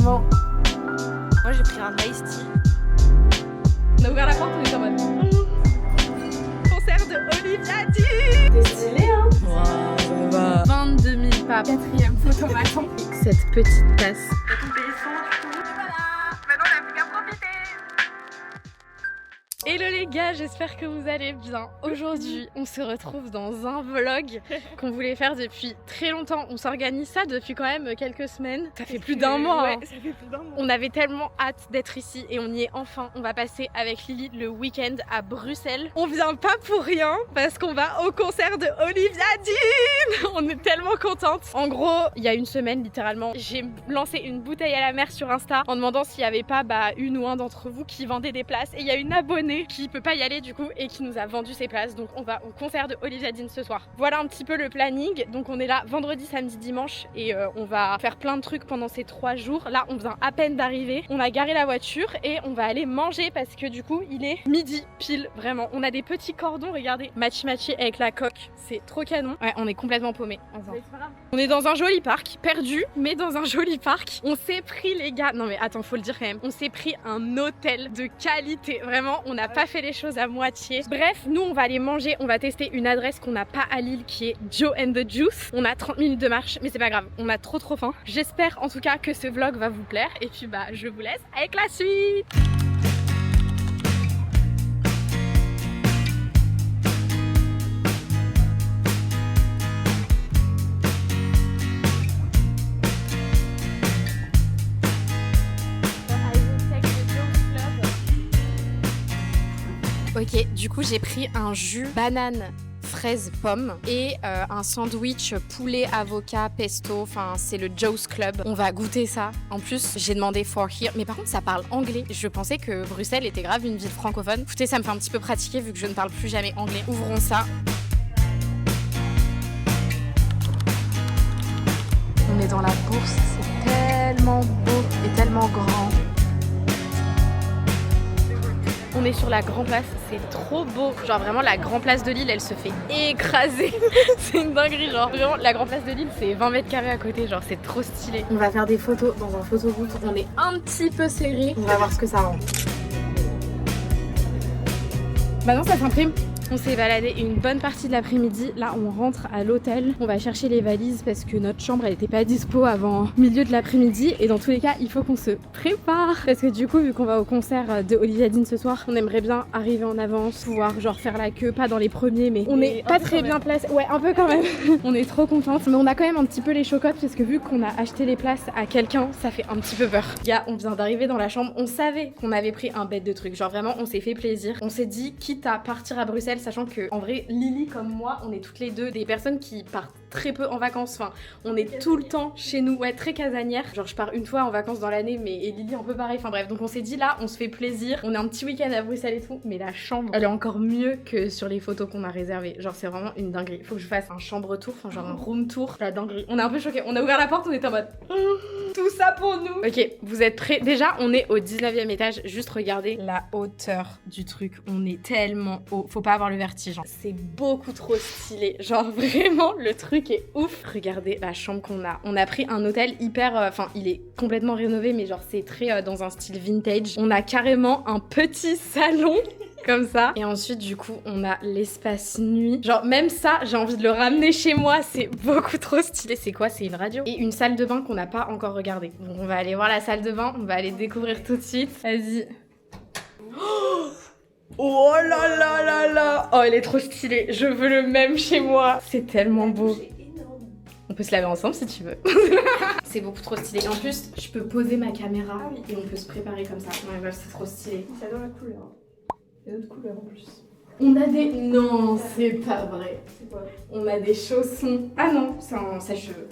vraiment... Moi j'ai pris un iced tea. On a ouvert la porte, on est en mode... Concert de Olivia Dean. T'es stylé hein. Wow, ça va. 22 000 pas. 4e photo m'attend. Cette petite tasse. Hello les gars, j'espère que vous allez bien. Aujourd'hui, on se retrouve dans un vlog qu'on voulait faire depuis très longtemps. On s'organise ça depuis quand même quelques semaines. Ça fait plus d'un mois. Ouais, hein. ça fait plus d'un mois. On avait tellement hâte d'être ici et on y est enfin. On va passer avec Lily le week-end à Bruxelles. On vient pas pour rien parce qu'on va au concert de Olivia Dean. On est tellement contente. En gros, il y a une semaine littéralement, j'ai lancé une bouteille à la mer sur Insta en demandant s'il y avait pas une ou un d'entre vous qui vendait des places. Et il y a une abonnée qui peut pas y aller du coup et qui nous a vendu ses places. Donc on va au concert de Olivia Dean ce soir. Voilà un petit peu le planning. Donc on est là vendredi, samedi, dimanche et on va faire plein de trucs pendant ces 3 jours. Là on vient à peine d'arriver. On a garé la voiture et on va aller manger parce que du coup il est midi pile vraiment. On a des petits cordons, regardez, matchy avec la coque. C'est trop canon. Ouais, on est complètement paumé. On est dans un joli parc, perdu, mais dans un joli parc. On s'est pris les gars. Non mais attends, faut le dire quand même. On s'est pris un hôtel de qualité. Vraiment, on n'a pas fait les choses à moitié. Bref, nous on va aller manger. On va tester une adresse qu'on n'a pas à Lille qui est Joe and the Juice. On a 30 minutes de marche, mais c'est pas grave. On a trop faim. J'espère en tout cas que ce vlog va vous plaire. Et puis je vous laisse avec la suite. Ok, du coup j'ai pris un jus banane, fraise, pomme et un sandwich poulet, avocat, pesto, enfin c'est le Joe's Club. On va goûter ça. En plus j'ai demandé for here, mais par contre ça parle anglais. Je pensais que Bruxelles était grave une ville francophone. Écoutez, ça me fait un petit peu pratiquer vu que je ne parle plus jamais anglais. Ouvrons ça. On est dans la bourse, c'est tellement beau et tellement grand. On est sur la Grand Place, c'est trop beau. Genre vraiment la Grand Place de Lille, elle se fait écraser. C'est une dinguerie, genre vraiment la Grand Place de Lille, c'est 20 mètres carrés à côté, genre c'est trop stylé. On va faire des photos dans un photobooth. On est un petit peu serré. On va voir ce que ça rend. Maintenant ça s'imprime. On s'est baladé une bonne partie de l'après-midi. Là, on rentre à l'hôtel. On va chercher les valises parce que notre chambre, elle était pas dispo avant milieu de l'après-midi. Et dans tous les cas, il faut qu'on se prépare. Parce que du coup, vu qu'on va au concert de Olivia Dean ce soir, on aimerait bien arriver en avance, pouvoir genre faire la queue, pas dans les premiers, mais on est pas très bien placé. Ouais, un peu quand même. On est trop contente. Mais on a quand même un petit peu les chocottes parce que vu qu'on a acheté les places à quelqu'un, ça fait un petit peu peur. Gars, on vient d'arriver dans la chambre. On savait qu'on avait pris un bête de trucs. Genre vraiment, on s'est fait plaisir. On s'est dit, quitte à partir à Bruxelles, sachant que en vrai Lily comme moi on est toutes les deux des personnes qui partent très peu en vacances, enfin on est tout le temps chez nous, ouais, très casanière, genre je pars une fois en vacances dans l'année mais et Lily un peu pareil, enfin bref, donc on s'est dit là on se fait plaisir, on est un petit week-end à Bruxelles et tout, mais la chambre elle est encore mieux que sur les photos qu'on a réservées, genre c'est vraiment une dinguerie. Faut que je fasse un chambre tour, enfin genre un room tour, la dinguerie. On est un peu choqués, on a ouvert la porte, on était en mode tout ça pour nous. Ok, vous êtes prêts? Déjà on est au 19e étage, juste regardez la hauteur du truc, on est tellement haut, faut pas avoir le vertige. C'est beaucoup trop stylé, genre vraiment le truc est ouf. Regardez la chambre qu'on a. On a pris un hôtel hyper, enfin il est complètement rénové mais genre c'est très dans un style vintage. On a carrément un petit salon comme ça. Et ensuite du coup on a l'espace nuit. Genre même ça j'ai envie de le ramener chez moi, c'est beaucoup trop stylé. C'est quoi? C'est une radio. Et une salle de bain qu'on n'a pas encore regardée. Donc on va aller voir la salle de bain, on va aller découvrir tout de suite. Vas-y. Oh là là là là! Oh, elle est trop stylée. Je veux le même chez moi. C'est tellement beau. On peut se laver ensemble si tu veux. C'est beaucoup trop stylé. En plus, je peux poser ma caméra et on peut se préparer comme ça. Ouais, voilà, c'est trop stylé. J'adore la couleur. Il y a d'autres couleurs en plus. On a des... Non, c'est pas vrai. C'est quoi? On a des chaussons. Ah non, c'est un sèche-cheveux.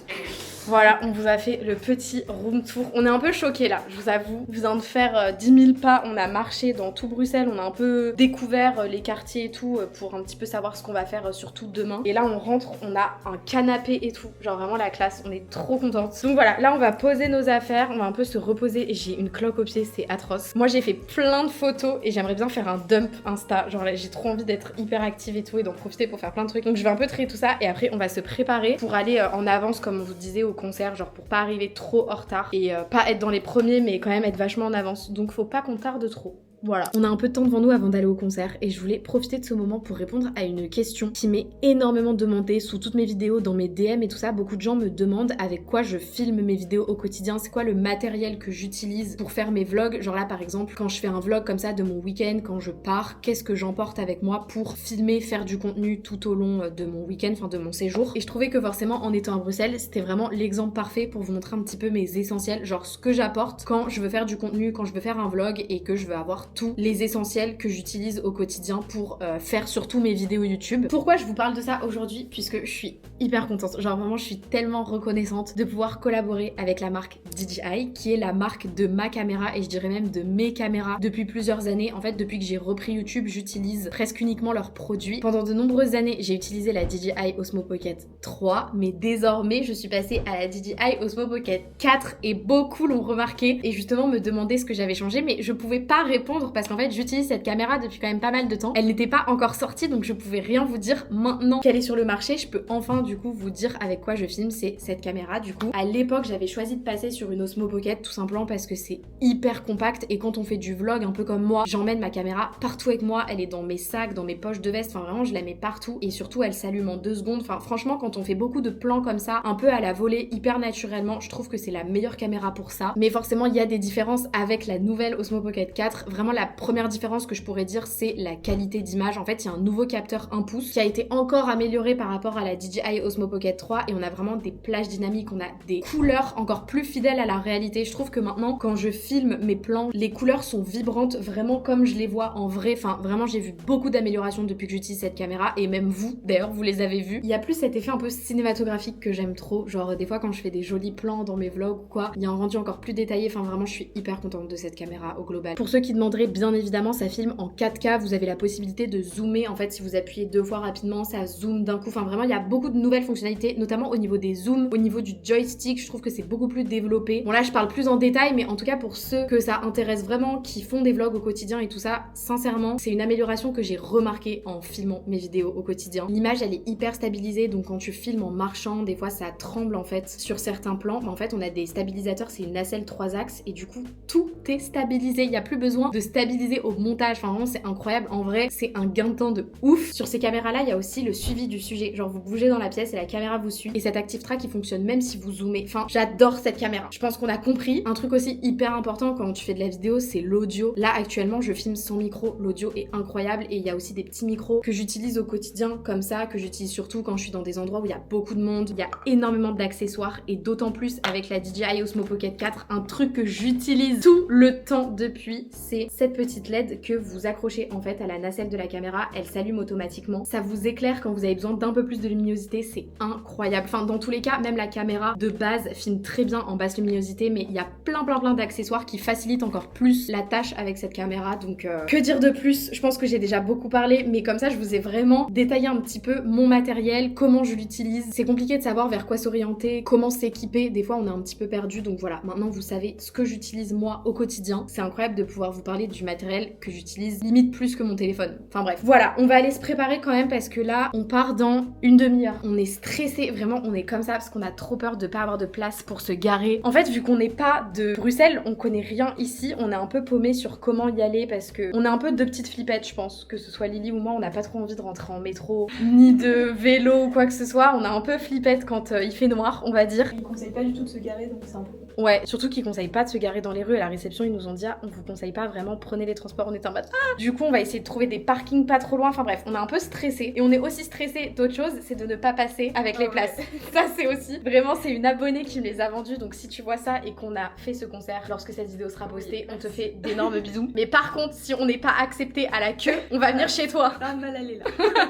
Voilà, on vous a fait le petit room tour. On est un peu choqués là, je vous avoue. On vient de faire 10 000 pas, on a marché dans tout Bruxelles, on a un peu découvert les quartiers et tout pour un petit peu savoir ce qu'on va faire surtout demain. Et là on rentre, on a un canapé et tout, genre vraiment la classe, on est trop contente. Donc voilà, là on va poser nos affaires, on va un peu se reposer et j'ai une cloque au pied, c'est atroce. Moi j'ai fait plein de photos et j'aimerais bien faire un dump Insta, genre là j'ai trop envie d'être hyper active et tout et d'en profiter pour faire plein de trucs. Donc je vais un peu trier tout ça et après on va se préparer pour aller en avance comme on vous disait au concert, genre pour pas arriver trop en retard et pas être dans les premiers mais quand même être vachement en avance. Donc faut pas qu'on tarde trop. Voilà, on a un peu de temps devant nous avant d'aller au concert et je voulais profiter de ce moment pour répondre à une question qui m'est énormément demandée sous toutes mes vidéos, dans mes DM et tout ça. Beaucoup de gens me demandent avec quoi je filme mes vidéos au quotidien, c'est quoi le matériel que j'utilise pour faire mes vlogs. Genre là par exemple, quand je fais un vlog comme ça de mon week-end, quand je pars, qu'est-ce que j'emporte avec moi pour filmer, faire du contenu tout au long de mon week-end, enfin de mon séjour. Et je trouvais que forcément en étant à Bruxelles, c'était vraiment l'exemple parfait pour vous montrer un petit peu mes essentiels, genre ce que j'apporte quand je veux faire du contenu, quand je veux faire un vlog et que je veux avoir tous les essentiels que j'utilise au quotidien pour faire surtout mes vidéos YouTube. Pourquoi je vous parle de ça aujourd'hui? Puisque je suis hyper contente, genre vraiment je suis tellement reconnaissante de pouvoir collaborer avec la marque DJI qui est la marque de ma caméra et je dirais même de mes caméras depuis plusieurs années. En fait depuis que j'ai repris YouTube, j'utilise presque uniquement leurs produits. Pendant de nombreuses années j'ai utilisé la DJI Osmo Pocket 3 mais désormais je suis passée à la DJI Osmo Pocket 4 et beaucoup l'ont remarqué et justement me demandaient ce que j'avais changé mais je pouvais pas répondre parce qu'en fait j'utilise cette caméra depuis quand même pas mal de temps. Elle n'était pas encore sortie donc je pouvais rien vous dire. Maintenant qu'elle est sur le marché, je peux enfin du coup vous dire avec quoi je filme, c'est cette caméra du coup. À l'époque j'avais choisi de passer sur une Osmo Pocket tout simplement parce que c'est hyper compact et quand on fait du vlog un peu comme moi, j'emmène ma caméra partout avec moi, elle est dans mes sacs, dans mes poches de veste, enfin vraiment je la mets partout et surtout elle s'allume en 2 secondes. Enfin franchement quand on fait beaucoup de plans comme ça, un peu à la volée, hyper naturellement, je trouve que c'est la meilleure caméra pour ça. Mais forcément il y a des différences avec la nouvelle Osmo Pocket 4. Vraiment la première différence que je pourrais dire c'est la qualité d'image. En fait il y a un nouveau capteur 1 pouce qui a été encore amélioré par rapport à la DJI Osmo Pocket 3 et on a vraiment des plages dynamiques, on a des couleurs encore plus fidèles à la réalité. Je trouve que maintenant quand je filme mes plans, les couleurs sont vibrantes vraiment comme je les vois en vrai. Enfin vraiment j'ai vu beaucoup d'améliorations depuis que j'utilise cette caméra et même vous d'ailleurs vous les avez vus. Il y a plus cet effet un peu cinématographique que j'aime trop, genre des fois quand je fais des jolis plans dans mes vlogs ou quoi, il y a un rendu encore plus détaillé. Enfin vraiment je suis hyper contente de cette caméra au global. Pour ceux qui demanderaient, bien évidemment ça filme en 4K, vous avez la possibilité de zoomer en fait si vous appuyez 2 fois rapidement ça zoome d'un coup. Enfin vraiment il y a beaucoup de nouvelles fonctionnalités notamment au niveau des zooms, au niveau du joystick, je trouve que c'est beaucoup plus développé. Bon là je parle plus en détail mais en tout cas pour ceux que ça intéresse vraiment, qui font des vlogs au quotidien et tout ça, sincèrement c'est une amélioration que j'ai remarqué en filmant mes vidéos au quotidien. L'image elle est hyper stabilisée donc quand tu filmes en marchant des fois ça tremble en fait sur certains plans, mais en fait on a des stabilisateurs, c'est une nacelle 3 axes et du coup tout est stabilisé, il n'y a plus besoin de stabiliser au montage. Enfin vraiment c'est incroyable, en vrai c'est un gain de temps de ouf. Sur ces caméras là il y a aussi le suivi du sujet, genre vous bougez dans la pièce et la caméra vous suit et cet Active Track il fonctionne même si vous zoomez. Enfin j'adore cette caméra, je pense qu'on a compris. Un truc aussi hyper important quand tu fais de la vidéo c'est l'audio. Là actuellement je filme sans micro, l'audio est incroyable et il y a aussi des petits micros que j'utilise au quotidien comme ça, que j'utilise surtout quand je suis dans des endroits où il y a beaucoup de monde, il y a énormément d'accessoires et d'autant plus avec la DJI Osmo Pocket 4. Un truc que j'utilise tout le temps depuis, c'est cette petite LED que vous accrochez en fait à la nacelle de la caméra, elle s'allume automatiquement, ça vous éclaire quand vous avez besoin d'un peu plus de luminosité, c'est incroyable. Enfin dans tous les cas, même la caméra de base filme très bien en basse luminosité mais il y a plein d'accessoires qui facilitent encore plus la tâche avec cette caméra. Donc que dire de plus? Je pense que j'ai déjà beaucoup parlé mais comme ça je vous ai vraiment détaillé un petit peu mon matériel, comment je l'utilise. C'est compliqué de savoir vers quoi s'orienter, comment s'équiper, des fois on est un petit peu perdu donc voilà, maintenant vous savez ce que j'utilise moi au quotidien. C'est incroyable de pouvoir vous parler du matériel que j'utilise limite plus que mon téléphone. Enfin bref, voilà, on va aller se préparer quand même parce que là on part dans une demi-heure. On est stressé, vraiment on est comme ça parce qu'on a trop peur de pas avoir de place pour se garer. En fait vu qu'on n'est pas de Bruxelles, on connaît rien ici, on est un peu paumé sur comment y aller parce que on est un peu deux petites flippettes je pense, que ce soit Lily ou moi on n'a pas trop envie de rentrer en métro ni de vélo ou quoi que ce soit, on a un peu flippette quand il fait noir on va dire. Ils conseillent pas du tout de se garer donc c'est un peu... Ouais, surtout qu'ils conseillent pas de se garer dans les rues. À la réception ils nous ont dit ah, on vous conseille pas vraiment, prenez les transports. On était en mode ah. Du coup on va essayer de trouver des parkings pas trop loin, enfin bref on est un peu stressé et on est aussi stressé d'autre chose, c'est de ne pas passer avec les places. Ça c'est aussi vraiment, c'est une abonnée qui me les a vendues donc si tu vois ça et qu'on a fait ce concert, lorsque cette vidéo sera postée on te fait d'énormes bisous. Mais par contre si on n'est pas accepté à la queue on va venir chez toi. Pas mal aller là.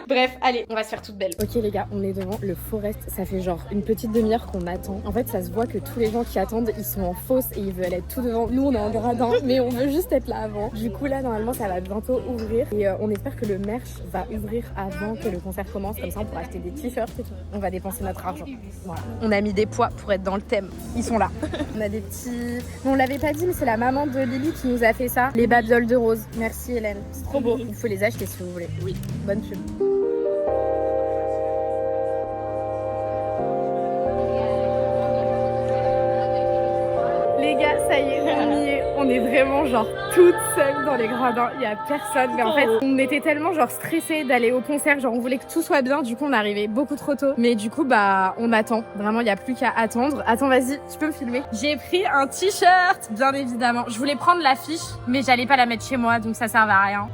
Bref allez on va se faire toute belle. Ok les gars on est devant le Forest, ça fait genre une petite demi-heure qu'on attend. En fait ça se voit que tous les gens qui attendent ils sont en fosse et ils veulent être tout devant. Nous on est en gradin mais on veut juste être là avant. Du coup là normalement ça va bientôt ouvrir et on espère que le merch va ouvrir avant que le concert commence, comme ça on pourra acheter des t-shirts et tout. On va dépenser notre argent. Voilà. On a mis des poids pour être dans le thème. Ils sont là. On a des petits... Bon, on l'avait pas dit mais c'est la maman de Lily qui nous a fait ça. Les babioles de rose. Merci Hélène. C'est trop beau. Il faut les acheter si vous voulez. Oui. Bonne pub. gars, ça y est, on y est. On est vraiment genre toutes seules dans les gradins. Il y a personne. Mais en fait, on était tellement genre stressés d'aller au concert. Genre, on voulait que tout soit bien. Du coup, on arrivait beaucoup trop tôt. Mais du coup, bah, on attend. Vraiment, il n'y a plus qu'à attendre. Attends, vas-y, tu peux me filmer. J'ai pris un t-shirt, bien évidemment. Je voulais prendre l'affiche, mais j'allais pas la mettre chez moi, donc ça servait à rien.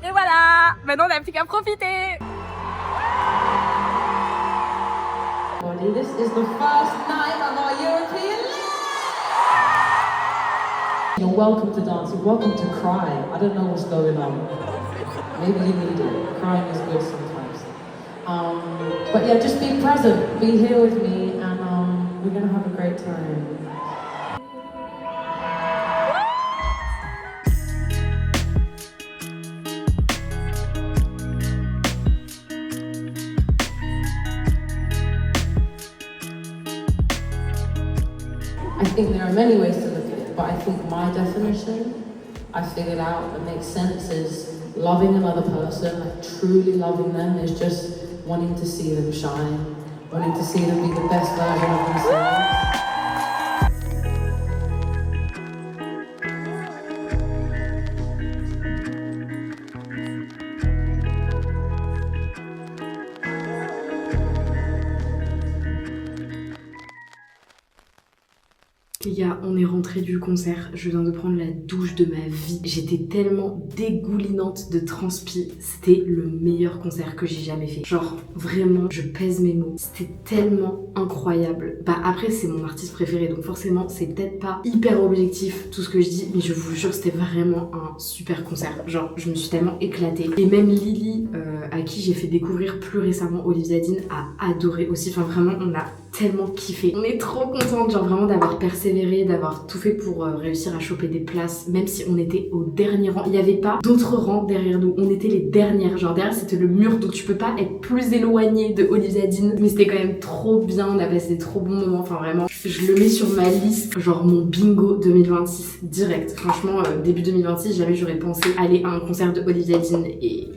Et voilà, maintenant on n'a plus qu'à profiter. This is the first night of our European League. You're welcome to dance, you're welcome to cry. I don't know what's going on. Maybe you need it. Crying is good sometimes. But yeah, just be present, be here with me, and we're gonna have a great time. I think there are many ways to look at it, but I think my definition, I figured out that makes sense, is loving another person, like truly loving them, is just wanting to see them shine, wanting to see them be the best version of themselves. Les gars, on est rentré du concert, je viens de prendre la douche de ma vie. J'étais tellement dégoulinante de transpi, c'était le meilleur concert que j'ai jamais fait. Genre, vraiment, je pèse mes mots. C'était tellement incroyable. Bah après, c'est mon artiste préféré, donc forcément, c'est peut-être pas hyper objectif tout ce que je dis, mais je vous jure, c'était vraiment un super concert. Genre, je me suis tellement éclatée. Et même Lily, à qui j'ai fait découvrir plus récemment Olivia Dean, a adoré aussi. Enfin, vraiment, on a tellement kiffé. On est trop contente, genre vraiment d'avoir persévéré, d'avoir tout fait pour réussir à choper des places, même si on était au dernier rang. Il n'y avait pas d'autres rangs derrière nous, on était les dernières. Genre derrière c'était le mur, donc tu peux pas être plus éloigné de Olivia Dean. Mais c'était quand même trop bien, on a passé des trop bons moments, enfin vraiment. Je le mets sur ma liste, genre mon bingo 2026 direct. Franchement, début 2026, jamais j'aurais pensé aller à un concert de Olivia Dean et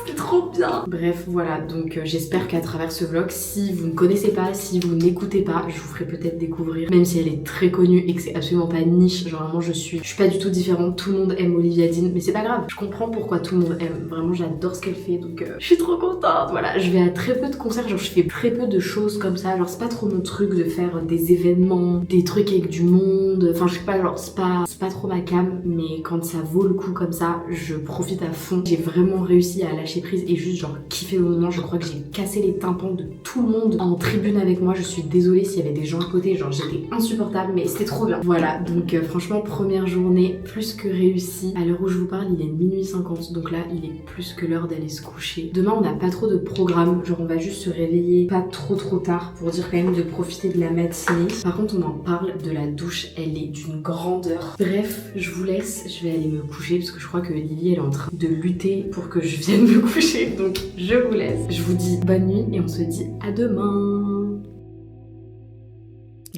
c'était trop bien. Bref, voilà, donc j'espère qu'à travers ce vlog, si vous ne connaissez pas, si vous n'écoutez pas, je vous ferai peut-être découvrir, même si elle est très connue et que c'est absolument pas niche, genre vraiment je suis pas du tout différente, tout le monde aime Olivia Dean, mais c'est pas grave, je comprends pourquoi tout le monde aime, vraiment j'adore ce qu'elle fait, donc je suis trop contente. Voilà, je vais à très peu de concerts, genre je fais très peu de choses comme ça, genre c'est pas trop mon truc de faire des événements, des trucs avec du monde, enfin je sais pas, genre c'est pas trop ma cam, mais quand ça vaut le coup comme ça, je profite à fond. J'ai vraiment réussi à lâcher prise et juste genre kiffer le moment. Je crois que j'ai cassé les tympans de tout le monde en tribune avec moi. Je suis désolée s'il y avait des gens à côté, genre j'étais insupportable, mais c'était trop bien. Voilà, donc franchement première journée plus que réussie. À l'heure où je vous parle, il est minuit 50, donc là il est plus que l'heure d'aller se coucher. Demain on n'a pas trop de programme, genre on va juste se réveiller pas trop tard pour dire quand même de profiter de la matinée. Par contre on en parle de la douche, elle est d'une grandeur. Bref, je vous laisse, je vais aller me coucher parce que je crois que Lily elle est en train de lutter pour que je vienne me coucher, donc je vous laisse. Je vous dis bonne nuit et on se dit à demain.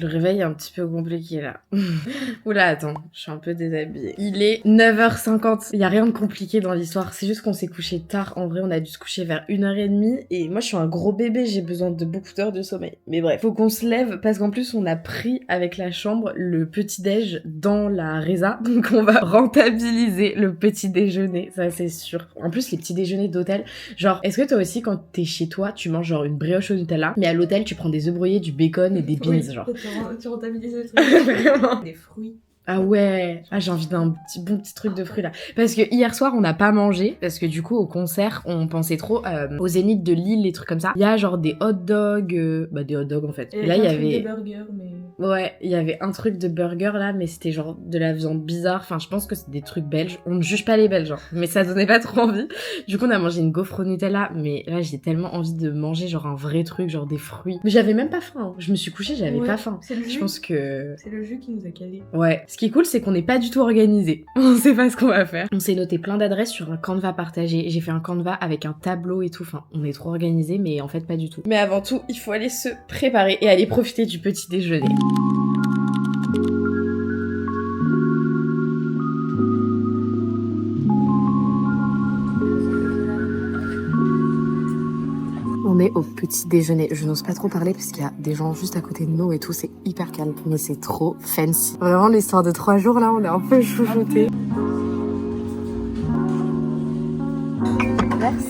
Le réveil est un petit peu compliqué là. Oula, attends, je suis un peu déshabillée. Il est 9h50. Il y a rien de compliqué dans l'histoire. C'est juste qu'on s'est couché tard. En vrai, on a dû se coucher vers 1h30. Et moi, je suis un gros bébé. J'ai besoin de beaucoup d'heures de sommeil. Mais bref, faut qu'on se lève parce qu'en plus, on a pris avec la chambre le petit-déj dans la résa. Donc, on va rentabiliser le petit déjeuner. Ça, c'est sûr. En plus, les petits déjeuners d'hôtel. Genre, est-ce que toi aussi, quand t'es chez toi, tu manges genre une brioche au Nutella, mais à l'hôtel, tu prends des œufs brouillés, du bacon et des beans, genre. Tu rentabilises le truc. Des fruits. Ah ouais, ah j'ai envie d'un bon petit truc de fruits là. Parce que hier soir on n'a pas mangé, parce que du coup au concert on pensait trop au Zénith de Lille, les trucs comme ça. Il y a genre des hot dogs, des hot dogs en fait. Et là il y avait des burgers, mais... Ouais, il y avait un truc de burger là, mais c'était genre de la viande bizarre. Enfin, je pense que c'est des trucs belges. On ne juge pas les Belges, hein, mais ça donnait pas trop envie. Du coup, on a mangé une gaufre au Nutella, mais là, j'ai tellement envie de manger genre un vrai truc, genre des fruits. Mais j'avais même pas faim. Hein. Je me suis couchée, j'avais pas faim. Je pense que c'est le jus qui nous a calé. Ouais. Ce qui est cool, c'est qu'on n'est pas du tout organisé. On sait pas ce qu'on va faire. On s'est noté plein d'adresses sur un Canva partagé. J'ai fait un Canva avec un tableau et tout. Enfin, on est trop organisé, mais en fait pas du tout. Mais avant tout, il faut aller se préparer et aller profiter du petit déjeuner. On est au petit déjeuner. Je n'ose pas trop parler parce qu'il y a des gens juste à côté de nous et tout, c'est hyper calme, mais c'est trop fancy. Vraiment, l'histoire de 3 jours là, on est un peu chouchoutés. Merci.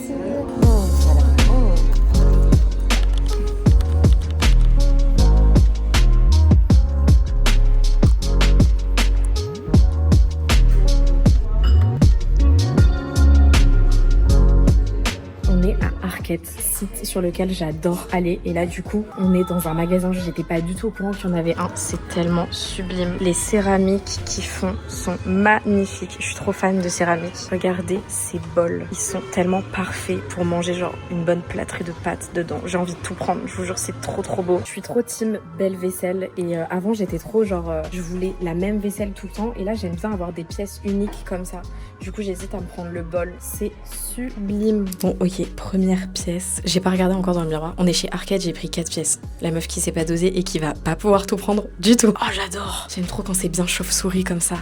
Site sur lequel j'adore aller, et là du coup on est dans un magasin, j'étais pas du tout au courant qu'il y en avait un. C'est tellement sublime, les céramiques qu'ils font sont magnifiques, je suis trop fan de céramique. Regardez ces bols, ils sont tellement parfaits pour manger genre une bonne plâtrée de pâtes dedans. J'ai envie de tout prendre, je vous jure, c'est trop beau. Je suis trop team belle vaisselle, et avant j'étais trop genre je voulais la même vaisselle tout le temps, et là j'aime bien avoir des pièces uniques comme ça. Du coup j'hésite à me prendre le bol, c'est sublime. Bon ok, première pièce, j'ai pas regardé encore dans le miroir. On est chez Arcade, j'ai pris 4 pièces. La meuf qui sait pas doser et qui va pas pouvoir tout prendre du tout. Oh j'adore. J'aime trop quand c'est bien chauve-souris comme ça.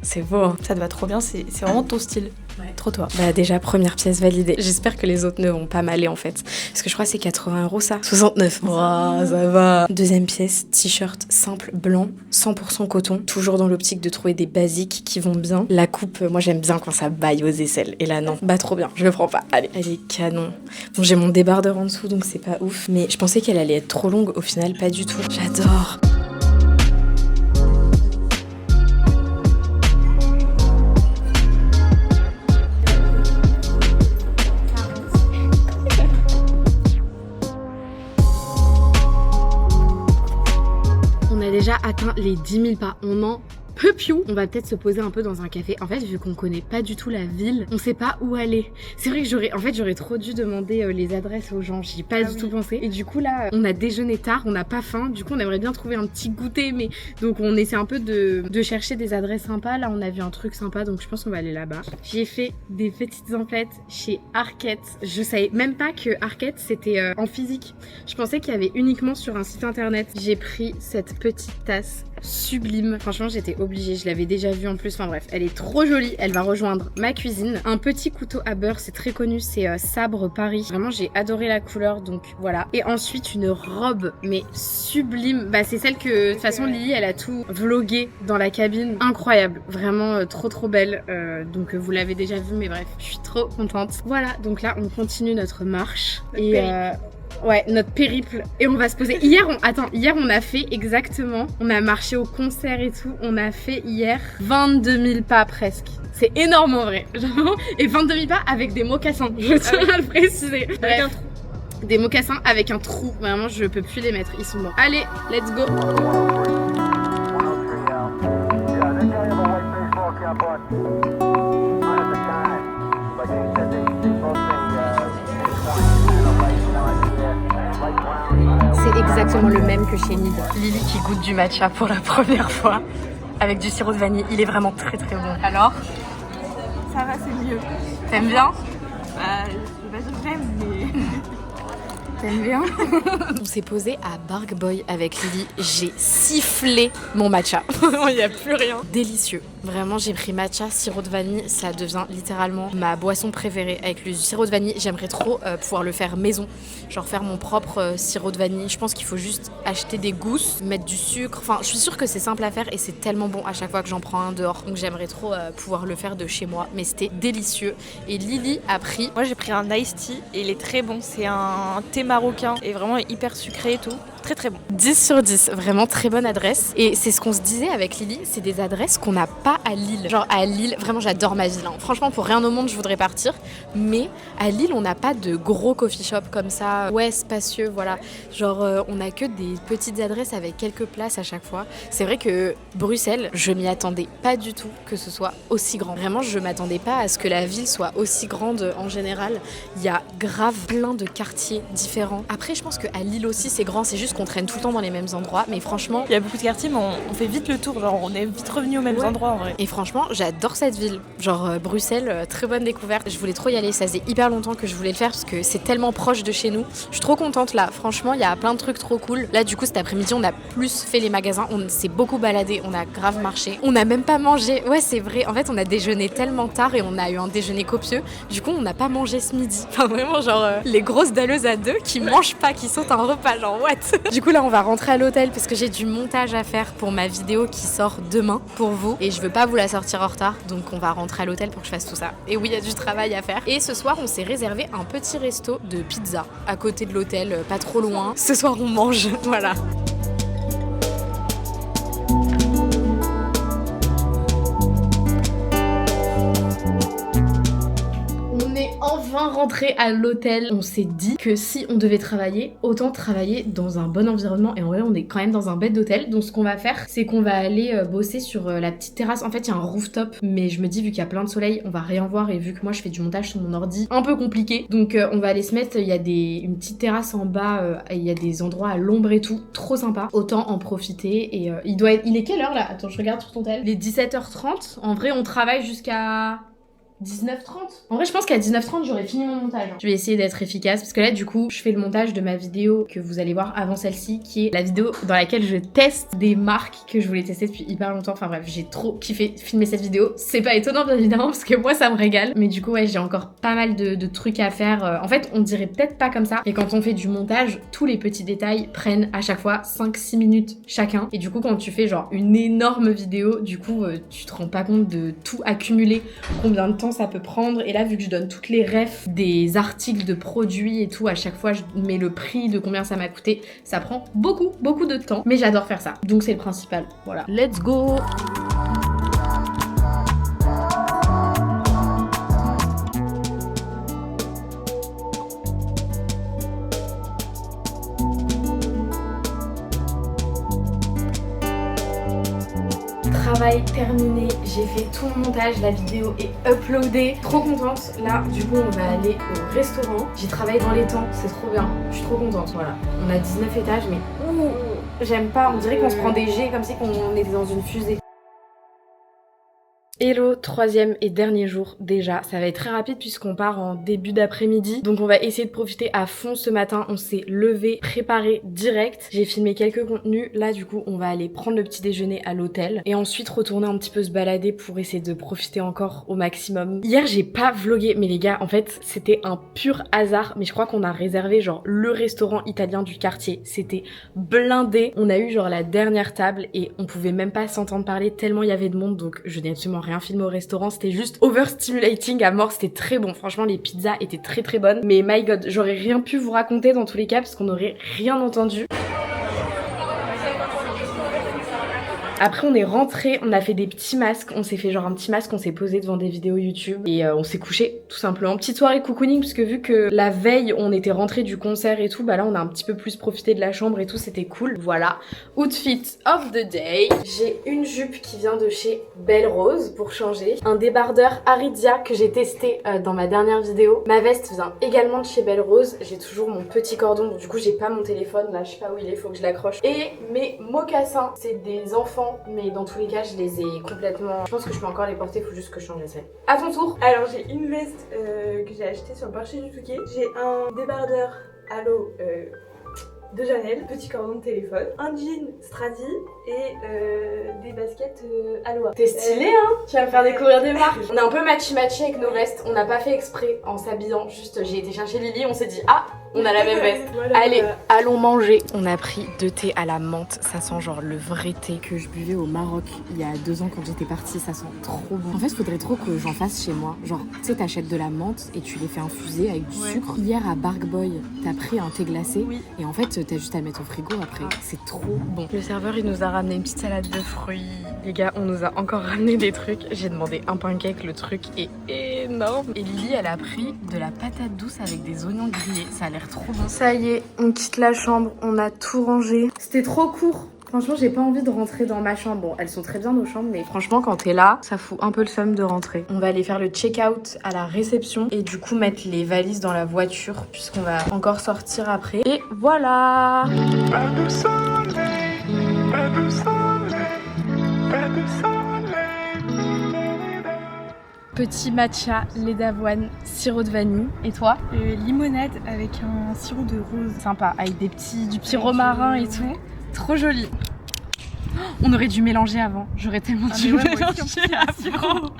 C'est beau hein. Ça te va trop bien, c'est vraiment ton style. Ouais. Trop toi. Bah déjà première pièce validée. J'espère que les autres ne vont pas m'aller en fait. Parce que je crois que c'est 80 € ça. 69. Oh, ça va. Deuxième pièce, t-shirt simple blanc, 100% coton. Toujours dans l'optique de trouver des basiques qui vont bien. La coupe, moi j'aime bien quand ça baille aux aisselles. Et là non, bah trop bien, je le prends pas. Allez, elle est canon. Bon j'ai mon débardeur en dessous donc c'est pas ouf. Mais je pensais qu'elle allait être trop longue, au final pas du tout. J'adore. Déjà atteint les 10 000 pas, on en peut piou. On va peut-être se poser un peu dans un café. En fait, vu qu'on connaît pas du tout la ville, on sait pas où aller. C'est vrai que j'aurais trop dû demander les adresses aux gens. J'y ai pas du tout pensé. Et du coup là, on a déjeuné tard, on n'a pas faim. Du coup, on aimerait bien trouver un petit goûter, mais donc on essaie un peu de chercher des adresses sympas. Là, on a vu un truc sympa, donc je pense qu'on va aller là-bas. J'ai fait des petites emplettes chez Arket. Je savais même pas que Arket c'était en physique. Je pensais qu'il y avait uniquement sur un site internet. J'ai pris cette petite tasse sublime. Franchement, j'étais obligée. Je l'avais déjà vue en plus. Enfin bref, elle est trop jolie. Elle va rejoindre ma cuisine. Un petit couteau à beurre, c'est très connu. C'est Sabre Paris. Vraiment, j'ai adoré la couleur. Donc voilà. Et ensuite, une robe, mais sublime. Bah, c'est celle que, de toute façon, Lily, elle a tout vlogué dans la cabine. Incroyable. Vraiment trop belle. Donc vous l'avez déjà vue, mais bref, je suis trop contente. Voilà. Donc là, on continue notre marche. Ouais, notre périple. Et on va se poser. Hier, on a fait exactement. On a marché au concert et tout. On a fait hier 22 000 pas presque. C'est énorme en vrai. Genre, et 22 000 pas avec des mocassins. Je tiens à le préciser. Avec un trou. Des mocassins avec un trou. Vraiment, je peux plus les mettre. Ils sont morts. Allez, let's go. C'est exactement le même que chez Nid. Lily qui goûte du matcha pour la première fois avec du sirop de vanille. Il est vraiment très bon. Alors, Ça va, c'est mieux. t'aimes bien? Bah, je vais pas dire que j'aime, mais... T'aimes bien? On s'est posé à Bark Boy avec Lily. J'ai sifflé mon matcha. Il n'y a plus rien. Délicieux. Vraiment, j'ai pris matcha, sirop de vanille. Ça devient littéralement ma boisson préférée. Avec le sirop de vanille, j'aimerais trop pouvoir le faire maison. Genre faire mon propre sirop de vanille. Je pense qu'il faut juste acheter des gousses, mettre du sucre. Enfin, je suis sûre que c'est simple à faire et c'est tellement bon à chaque fois que j'en prends un dehors. Donc j'aimerais trop pouvoir le faire de chez moi. Mais c'était délicieux. Et Lily a pris... Moi j'ai pris un iced tea et il est très bon. C'est un thé marocain et vraiment hyper sucré et tout. Très bon. 10 sur 10, vraiment très bonne adresse. Et c'est ce qu'on se disait avec Lily, c'est des adresses qu'on n'a pas à Lille. Genre à Lille, vraiment j'adore ma ville. Hein. Franchement, pour rien au monde, je voudrais partir. Mais à Lille, on n'a pas de gros coffee shop comme ça. Ouais, spacieux, voilà. Genre, on a que des petites adresses avec quelques places à chaque fois. C'est vrai que Bruxelles, je m'y attendais pas du tout que ce soit aussi grand. Vraiment, je m'attendais pas à ce que la ville soit aussi grande en général. Il y a grave plein de quartiers différents. Après, je pense qu'à Lille aussi, c'est grand. C'est juste qu'on traîne tout le temps dans les mêmes endroits, mais franchement, Il y a beaucoup de quartiers, mais on fait vite le tour. Genre, on est vite revenu aux mêmes endroits en vrai. et franchement, j'adore cette ville. Genre Bruxelles, très bonne découverte. Je voulais trop y aller, ça faisait hyper longtemps que je voulais le faire parce que c'est tellement proche de chez nous. Je suis trop contente là, franchement, il y a plein de trucs trop cool. Là, du coup, cet après-midi, on a plus fait les magasins, on s'est beaucoup baladé, on a grave marché. On n'a même pas mangé. Ouais, c'est vrai. En fait, on a déjeuné tellement tard et on a eu un déjeuner copieux. Du coup, on n'a pas mangé ce midi. Enfin, vraiment, genre, les grosses dalleuses à deux qui mangent pas, qui sautent un repas, genre, what? Du coup, là, on va rentrer à l'hôtel parce que j'ai du montage à faire pour ma vidéo qui sort demain pour vous. Et je veux pas vous la sortir en retard. Donc, on va rentrer à l'hôtel pour que je fasse tout ça. Et oui, il y a du travail à faire. Et ce soir, on s'est réservé un petit resto de pizza à côté de l'hôtel, pas trop loin. Ce soir, on mange. Voilà. Enfin rentré à l'hôtel, on s'est dit que si on devait travailler, autant travailler dans un bon environnement, et en vrai on est quand même dans un bête d'hôtel. Donc ce qu'on va faire, c'est qu'on va aller bosser sur la petite terrasse. En fait il y a un rooftop, mais je me dis vu qu'il y a plein de soleil, on va rien voir, et vu que moi je fais du montage sur mon ordi, un peu compliqué. Donc on va aller se mettre, il y a une petite terrasse en bas, il y a des endroits à l'ombre et tout, trop sympa. Autant en profiter. Et il est quelle heure là? Attends, je regarde sur ton tel. Il est 17h30. En vrai on travaille jusqu'à 19h30. En vrai, je pense qu'à 19h30, j'aurais fini mon montage. Je vais essayer d'être efficace parce que là, du coup, je fais le montage de ma vidéo que vous allez voir avant celle-ci, qui est la vidéo dans laquelle je teste des marques que je voulais tester depuis hyper longtemps. Enfin bref, j'ai trop kiffé filmer cette vidéo. C'est pas étonnant, bien évidemment, parce que moi, ça me régale. Mais du coup, ouais, j'ai encore pas mal de trucs à faire. En fait, on dirait peut-être pas comme ça. Et quand on fait du montage, tous les petits détails prennent à chaque fois 5-6 minutes chacun. Et du coup, quand tu fais genre une énorme vidéo, du coup, tu te rends pas compte de tout accumuler, combien de temps ça peut prendre. Et là, vu que je donne toutes les refs des articles de produits et tout, à chaque fois je mets le prix de combien ça m'a coûté, ça prend beaucoup de temps, mais j'adore faire ça, donc c'est le principal. Voilà, let's go. Travail terminé, j'ai fait tout le montage, la vidéo est uploadée. Trop contente. Là, du coup, on va aller au restaurant. J'ai travaillé dans les temps, c'est trop bien. Je suis trop contente, voilà. On a 19 étages, mais j'aime pas. On dirait qu'on se prend des jets comme si on était dans une fusée. Hello, troisième et dernier jour déjà. Ça va être très rapide puisqu'on part en début d'après-midi. Donc on va essayer de profiter à fond ce matin. On s'est levé, préparé direct. J'ai filmé quelques contenus. Là du coup on va aller prendre le petit déjeuner à l'hôtel. Et ensuite retourner un petit peu se balader pour essayer de profiter encore au maximum. Hier j'ai pas vlogué, mais les gars en fait c'était un pur hasard. Mais je crois qu'on a réservé genre le restaurant italien du quartier. C'était blindé. On a eu genre la dernière table et on pouvait même pas s'entendre parler tellement il y avait de monde. Donc je n'ai absolument rien filmé au restaurant, c'était juste overstimulating à mort, c'était très bon, franchement les pizzas étaient très très bonnes, mais my god, j'aurais rien pu vous raconter dans tous les cas parce qu'on aurait rien entendu. Après on est rentré, on a fait des petits masques, on s'est fait genre un petit masque, on s'est posé devant des vidéos YouTube et on s'est couché tout simplement. Petite soirée cocooning puisque vu que la veille on était rentré du concert et tout, bah là on a un petit peu plus profité de la chambre et tout, c'était cool. Voilà, outfit of the day. J'ai une jupe qui vient de chez Belle Rose pour changer, un débardeur Aritzia que j'ai testé dans ma dernière vidéo. Ma veste vient également de chez Belle Rose, j'ai toujours mon petit cordon, donc du coup j'ai pas mon téléphone, là je sais pas où il est, faut que je l'accroche. Et mes mocassins, c'est des enfants, mais dans tous les cas je les ai complètement, je pense que je peux encore les porter, faut juste que je change la selle. À ton tour. Alors j'ai une veste que j'ai achetée sur le marché du Touquet, j'ai un débardeur à l'eau de Janelle, petit cordon de téléphone, un jean Stradi et des baskets Aloha. T'es stylé hein. Tu vas me faire découvrir des marques. On est un peu matchy avec nos vestes, on n'a pas fait exprès en s'habillant, juste j'ai été chercher Lily, on s'est dit ah on a la même veste. Voilà, allez, voilà. Allons manger. On a pris 2 thés à la menthe. Ça sent genre le vrai thé que je buvais au Maroc il y a 2 ans quand j'étais partie. Ça sent trop bon. En fait, faudrait trop que j'en fasse chez moi. Genre, tu sais, t'achètes de la menthe et tu les fais infuser avec du sucre. Hier à Bark Boy, t'as pris un thé glacé. Oui. Et en fait, t'as juste à le mettre au frigo après. C'est trop bon. Le serveur, il nous a ramené une petite salade de fruits. Les gars, on nous a encore ramené des trucs. J'ai demandé un pancake. Le truc est énorme. Et Lily, elle a pris de la patate douce avec des oignons grillés. Ça a l'air trop bon. Ça y est, on quitte la chambre, on a tout rangé. C'était trop court. Franchement, j'ai pas envie de rentrer dans ma chambre. Bon, elles sont très bien nos chambres, mais franchement, quand t'es là, ça fout un peu le seum de rentrer. On va aller faire le check-out à la réception et du coup mettre les valises dans la voiture puisqu'on va encore sortir après. Et voilà. Pas de soleil, pas de soleil, pas de soleil. Petit matcha, lait d'avoine, sirop de vanille. Et toi? Limonade avec un sirop de rose. Sympa, avec du petit romarin et tout. Trop joli. On aurait dû mélanger avant. J'aurais tellement dû mélanger avant.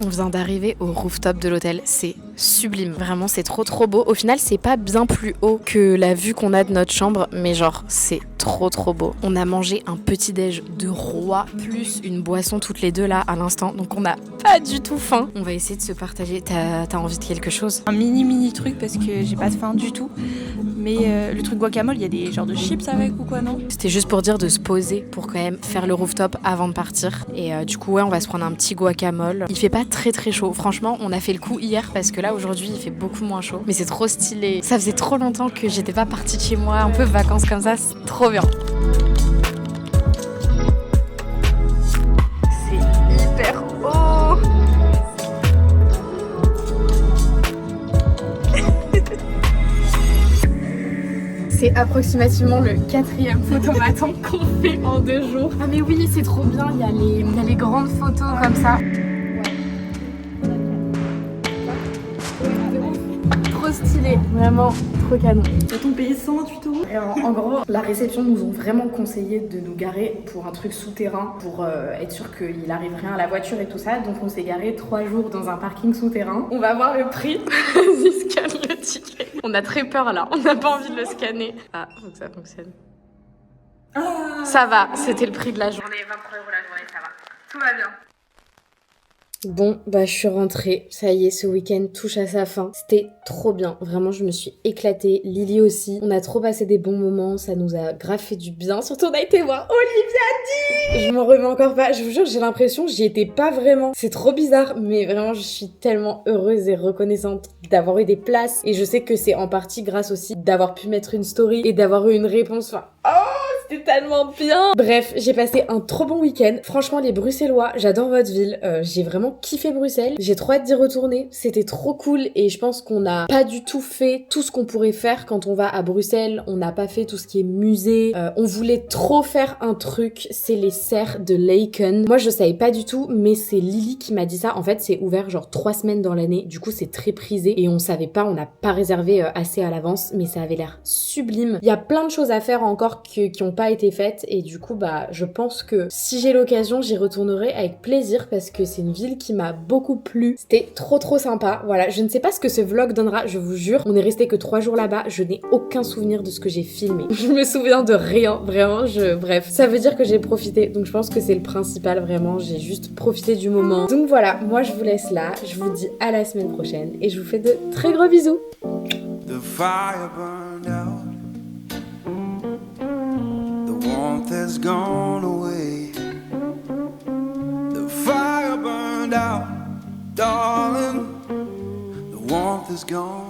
On vient d'arriver au rooftop de l'hôtel, c'est sublime, vraiment c'est trop beau. Au final c'est pas bien plus haut que la vue qu'on a de notre chambre, mais genre c'est trop beau. On a mangé un petit déj de roi plus une boisson toutes les deux là à l'instant, donc on n'a pas du tout faim. On va essayer de se partager, t'as envie de quelque chose? Un mini truc parce que j'ai pas faim du tout. Mais le truc guacamole, il y a des genres de chips avec ou quoi, non? C'était juste pour dire de se poser pour quand même faire le rooftop avant de partir. Et du coup ouais, on va se prendre un petit guacamole. Il fait pas très chaud, franchement on a fait le coup hier parce que là aujourd'hui il fait beaucoup moins chaud. Mais c'est trop stylé, ça faisait trop longtemps que j'étais pas partie de chez moi, un peu vacances comme ça, c'est trop bien. C'est hyper haut. C'est approximativement le 4e photomaton qu'on fait en 2 jours. Ah mais oui, c'est trop bien, il y a les grandes photos comme ça. Trop stylé, vraiment trop canon. T'ont payé 128 €. Et en gros, la réception nous ont vraiment conseillé de nous garer pour un truc souterrain pour être sûr qu'il arrive rien à la voiture et tout ça. Donc on s'est garé 3 jours dans un parking souterrain. On va voir le prix. Vas-y, scanne le ticket. On a très peur là, on n'a pas envie de le scanner. Ah, faut que ça fonctionne. Ça va, c'était le prix de la journée. 23 € la journée, ça va. Tout va bien. Bon, bah je suis rentrée, ça y est, ce week-end touche à sa fin. C'était trop bien, vraiment je me suis éclatée, Lily aussi. On a trop passé des bons moments, ça nous a grave fait du bien. Surtout on a été voir Olivia Dean. Je m'en remets encore pas, je vous jure j'ai l'impression que j'y étais pas vraiment. C'est trop bizarre, mais vraiment je suis tellement heureuse et reconnaissante d'avoir eu des places. Et je sais que c'est en partie grâce aussi d'avoir pu mettre une story et d'avoir eu une réponse. Enfin, c'était tellement bien. Bref, j'ai passé un trop bon week-end. Franchement, les Bruxellois, j'adore votre ville. J'ai vraiment kiffé Bruxelles. J'ai trop hâte d'y retourner. C'était trop cool et je pense qu'on n'a pas du tout fait tout ce qu'on pourrait faire quand on va à Bruxelles. On n'a pas fait tout ce qui est musée. On voulait trop faire un truc. C'est les serres de Laeken. Moi, je savais pas du tout, mais c'est Lily qui m'a dit ça. En fait, c'est ouvert genre 3 semaines dans l'année. Du coup, c'est très prisé et on savait pas, on n'a pas réservé assez à l'avance, mais ça avait l'air sublime. Il y a plein de choses à faire encore qui ont pas été faites et du coup bah je pense que si j'ai l'occasion j'y retournerai avec plaisir parce que c'est une ville qui m'a beaucoup plu. C'était trop sympa. Voilà, je ne sais pas ce que ce vlog donnera, je vous jure. On est resté que 3 jours là-bas, je n'ai aucun souvenir de ce que j'ai filmé. Je me souviens de rien, vraiment, bref. Ça veut dire que j'ai profité, donc je pense que c'est le principal vraiment, j'ai juste profité du moment. Donc voilà, moi je vous laisse là, je vous dis à la semaine prochaine et je vous fais de très gros bisous. The fire burned out. The warmth has gone away. The fire burned out, darling. The warmth is gone.